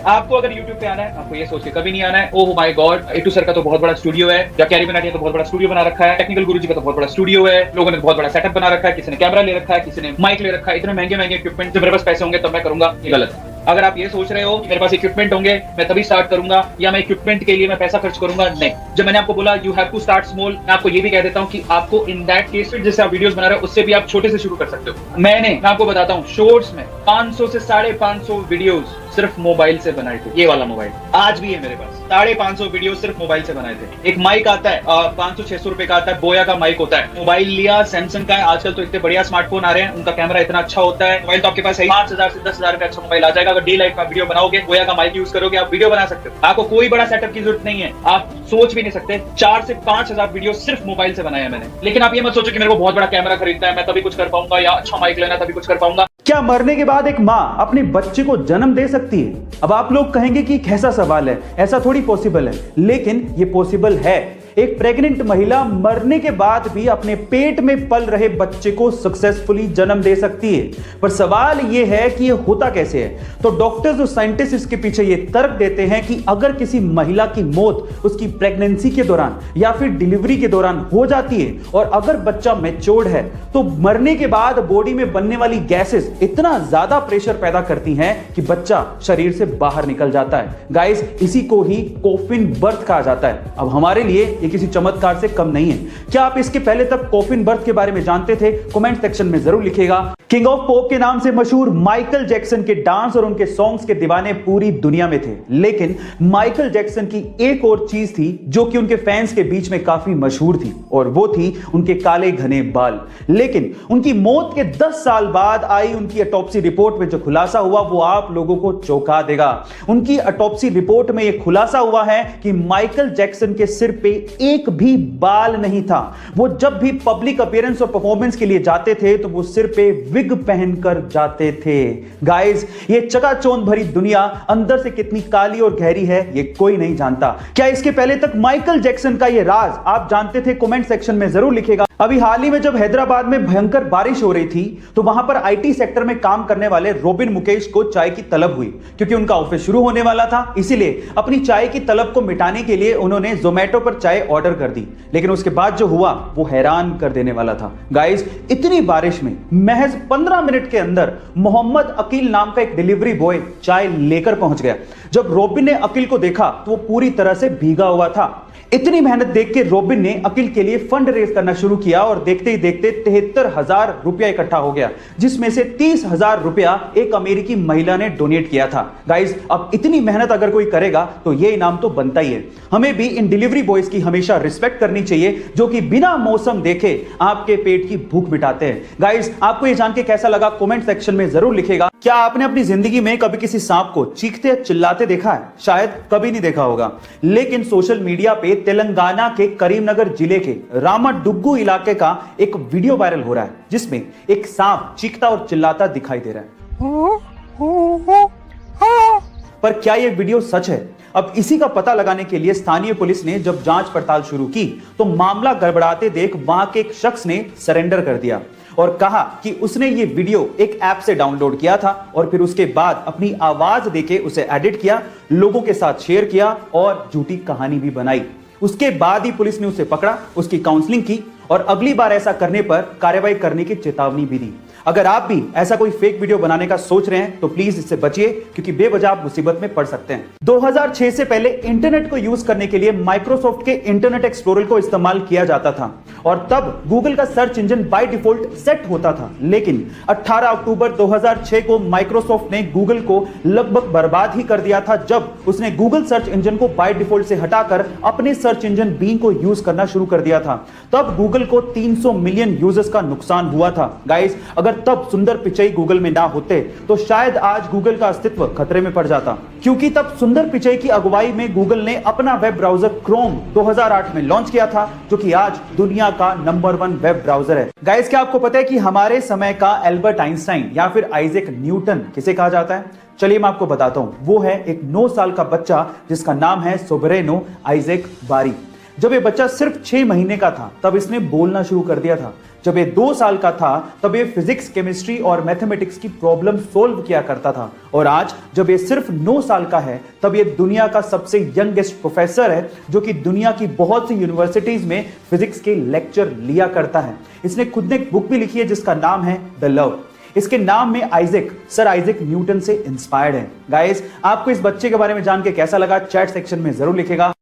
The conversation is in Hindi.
आपको अगर YouTube पे आना है, आपको ये सोच के कभी नहीं आना है ओह माय गॉड एटू सर का तो बहुत बड़ा स्टूडियो है, या कैरी बनाटी का तो बहुत बड़ा स्टूडियो बना रखा है, टेक्निकल गुरुजी का तो बहुत बड़ा स्टूडियो है, लोगों ने बहुत बड़ा सेटअप बना रखा है, किसी ने कैमरा ले रखा है, किसी ने माइक ले रखा है, इतने महंगे महंगे इक्विपमेंट, जब मेरे पास पैसे होंगे तब मैं करूंगा, ये गलत है। अगर आप ये सोच रहे हो कि मेरे पास इक्विपमेंट होंगे मैं तभी स्टार्ट करूंगा या मैं इक्विपमेंट के लिए मैं पैसा खर्च करूंगा, नहीं। जब मैंने आपको बोला you have to start small, मैं आपको ये भी कह देता हूं कि आपको इन दैट केस जैसे आप वीडियोस बना रहे हो उससे भी आप छोटे से शुरू कर सकते हो। मैं आपको बताता हूं शॉर्ट्स में 500 से 550 वीडियोस सिर्फ मोबाइल से बनाए थे। ये वाला मोबाइल आज भी है मेरे पास, 550 वीडियो सिर्फ मोबाइल से बनाए थे। एक माइक आता है 500-600 रुपए का आता है, बोया का माइक होता है। मोबाइल लिया सैमसंग का है, आजकल तो इतने बढ़िया स्मार्टफोन आ रहे हैं, उनका कैमरा इतना अच्छा होता है। मोबाइल तो आपके पास 5,000 से 10,000 का अच्छा मोबाइल आ जाएगा। अगर डे लाइफ का वीडियो बनाओगे, बोया का माइक यूज करोगे, आप वीडियो बना सकते हो। आपको कोई बड़ा सेटअप की जरूरत नहीं है, आप सोच भी नहीं सकते। 4 से 5,000 वीडियो सिर्फ मोबाइल से बनाया मैंने। लेकिन आप ये मत सोचो कि मेरे को बहुत बड़ा कैमरा खरीदना है मैं तभी कुछ कर पाऊंगा, या अच्छा माइक लेना तभी कुछ कर पाऊंगा। क्या मरने के बाद एक माँ अपने बच्चे को जन्म दे सकती है? अब आप लोग कहेंगे कि कैसा सवाल है, ऐसा थोड़ी पॉसिबल है, लेकिन ये पॉसिबल है। एक प्रेग्नेंट महिला मरने के बाद भी अपने पेट में पल रहे बच्चे को सक्सेसफुली जन्म दे सकती है। पर सवाल यह है कि यह होता कैसे है? तो डॉक्टर्स और साइंटिस्ट इसके पीछे यह तर्क देते हैं कि अगर किसी महिला की मौत उसकी प्रेगनेंसी के दौरान या फिर डिलीवरी के दौरान हो जाती है और अगर बच्चा मैच्योर्ड है तो मरने के बाद बॉडी में बनने वाली गैसेस इतना ज्यादा प्रेशर पैदा करती हैं कि बच्चा शरीर से बाहर निकल जाता है। गाइस, इसी को ही कॉफिन बर्थ कहा जाता है। अब हमारे लिए ये किसी चमत्कार से कम नहीं है। क्या आप इसके पहले तक कॉफिन बर्थ के बारे में जानते थे? कमेंट सेक्शन में जरूर लिखिएगा। किंग ऑफ पॉप के नाम से मशहूर माइकल जैक्सन के डांस और उनके सॉन्ग्स के दीवाने पूरी दुनिया में थे, लेकिन माइकल जैक्सन की एक और चीज थी जो कि उनके फैंस के बीच में काफी मशहूर थी, और वो थी उनके काले घने बाल। लेकिन उनकी मौत के 10 साल बाद आई उनकी ऑटोप्सी रिपोर्ट में जो खुलासा हुआ वो आप लोगों को चौंका देगा। उनकी ऑटोप्सी रिपोर्ट में यह खुलासा हुआ है कि माइकल जैक्सन के सिर पे एक भी बाल नहीं था। वो जब भी पब्लिक अपीयरेंस और परफॉर्मेंस के लिए जाते थे तो वो सिर पे विग पहनकर जाते थे। गाइस, ये चकाचौंध भरी दुनिया अंदर से कितनी काली और गहरी है ये कोई नहीं जानता। क्या इसके पहले तक माइकल जैक्सन का ये राज आप जानते थे? कमेंट सेक्शन में जरूर लिखिएगा। अभी हाल ही में जब हैदराबाद में भयंकर बारिश हो रही थी तो वहां पर आईटी सेक्टर में काम करने वाले रोबिन मुकेश को चाय की तलब हुई, क्योंकि उनका ऑफिस शुरू होने वाला था। इसीलिए अपनी चाय की तलब को मिटाने के लिए उन्होंने जोमेटो पर चाय ऑर्डर कर दी। लेकिन उसके बाद जो हुआ वो हैरान कर देने वाला था। गाइस, इतनी बारिश में महज 15 मिनट के अंदर मोहम्मद अकील नाम का एक डिलीवरी बॉय चाय लेकर पहुंच गया। जब रोबिन ने अकील को देखा तो वो पूरी तरह से भीगा हुआ था। इतनी मेहनत देख के रोबिन ने अकील के लिए फंड रेज करना शुरू किया और देखते ही देखते 73,000 रुपया इकट्ठा हो गया, जिसमें से 30,000 रुपया एक अमेरिकी महिला ने डोनेट किया था। गाइस, अब इतनी मेहनत अगर कोई करेगा तो ये इनाम तो बनता ही है। हमें भी इन डिलीवरी बॉयज की हमेशा रिस्पेक्ट करनी चाहिए जो कि बिना मौसम देखे आपके पेट की भूख मिटाते हैं। गाइस, आपको ये जान के कैसा लगा कमेंट सेक्शन में जरूर लिखेगा। क्या आपने अपनी जिंदगी में कभी किसी सांप को चीखते या चिल्लाते देखा है? शायद कभी नहीं देखा होगा, लेकिन सोशल मीडिया पे तेलंगाना के करीमनगर जिले के रामाडुग्गू इलाके का एक वीडियो वायरल हो रहा है जिसमें एक सांप चीखता और चिल्लाता दिखाई दे रहा है। पर क्या यह वीडियो सच है? अब इसी का पता लगाने के लिए स्थानीय पुलिस ने जब जांच पड़ताल शुरू की तो मामला गड़बड़ाते देख वहां के एक शख्स ने सरेंडर कर दिया और कहा कि उसने ये वीडियो एक ऐप से डाउनलोड किया था और फिर उसके बाद अपनी आवाज देके उसे एडिट किया, लोगों के साथ शेयर किया और झूठी कहानी भी बनाई। उसके बाद ही पुलिस ने उसे पकड़ा, उसकी काउंसलिंग की और अगली बार ऐसा करने पर कार्रवाई करने की चेतावनी भी दी। अगर आप भी ऐसा कोई फेक वीडियो बनाने का सोच रहे हैं तो प्लीज इससे बचिए, क्योंकि बेवजह आप मुसीबत में पड़ सकते हैं। 2006 से पहले इंटरनेट को यूज करने के लिए माइक्रोसॉफ्ट के इंटरनेट एक्सप्लोरर को इस्तेमाल किया जाता था और तब गूगल का search engine by default set होता था। लेकिन 18 अक्टूबर 2006 को माइक्रोसॉफ्ट ने गूगल को लगभग बर्बाद ही कर दिया था जब उसने गूगल सर्च इंजन को बाय डिफॉल्ट से हटाकर अपने सर्च इंजन बींग को यूज करना शुरू कर दिया था। तब गूगल को 300 मिलियन यूजर्स का नुकसान हुआ था। गाइस, अगर तब सुंदर पिचई गूगल में ना होते तो शायद आज गूगल का अस्तित्व खतरे में पड़ जाता, क्योंकि तब सुंदर पिचई की अगुवाई में गूगल ने अपना वेब ब्राउजर क्रोम 2008 में लॉन्च किया था, जो कि आज दुनिया का नंबर 1 वेब ब्राउजर है। गाइस, क्या आपको पता है कि हमारे समय का एल्बर्ट आइंस्टाइन या फिर आइजैक न्यूटन किसे कहा जाता है? चलिए मैं आपको बताता हूं। वो है एक 9 साल का बच्चा जिसका नाम है सोबरेनो आइजैक बारी। जब ये बच्चा सिर्फ 6 महीने का था तब इसने बोलना शुरू कर दिया था। जब ये 2 साल का था तब ये फिजिक्स, केमिस्ट्री और मैथमेटिक्स की प्रॉब्लम सोल्व किया करता था। और आज जब ये सिर्फ 9 साल का है तब ये दुनिया का सबसे यंगेस्ट प्रोफेसर है, जो कि दुनिया की बहुत सी यूनिवर्सिटीज में फिजिक्स के लेक्चर लिया करता है। इसने खुद ने एक बुक भी लिखी है जिसका नाम है द लव। इसके नाम में आइजैक, सर आइजैक न्यूटन से इंस्पायर्ड है। गाइस, आपको इस बच्चे के बारे में जान के कैसा लगा, चैट सेक्शन में जरूर लिखेगा।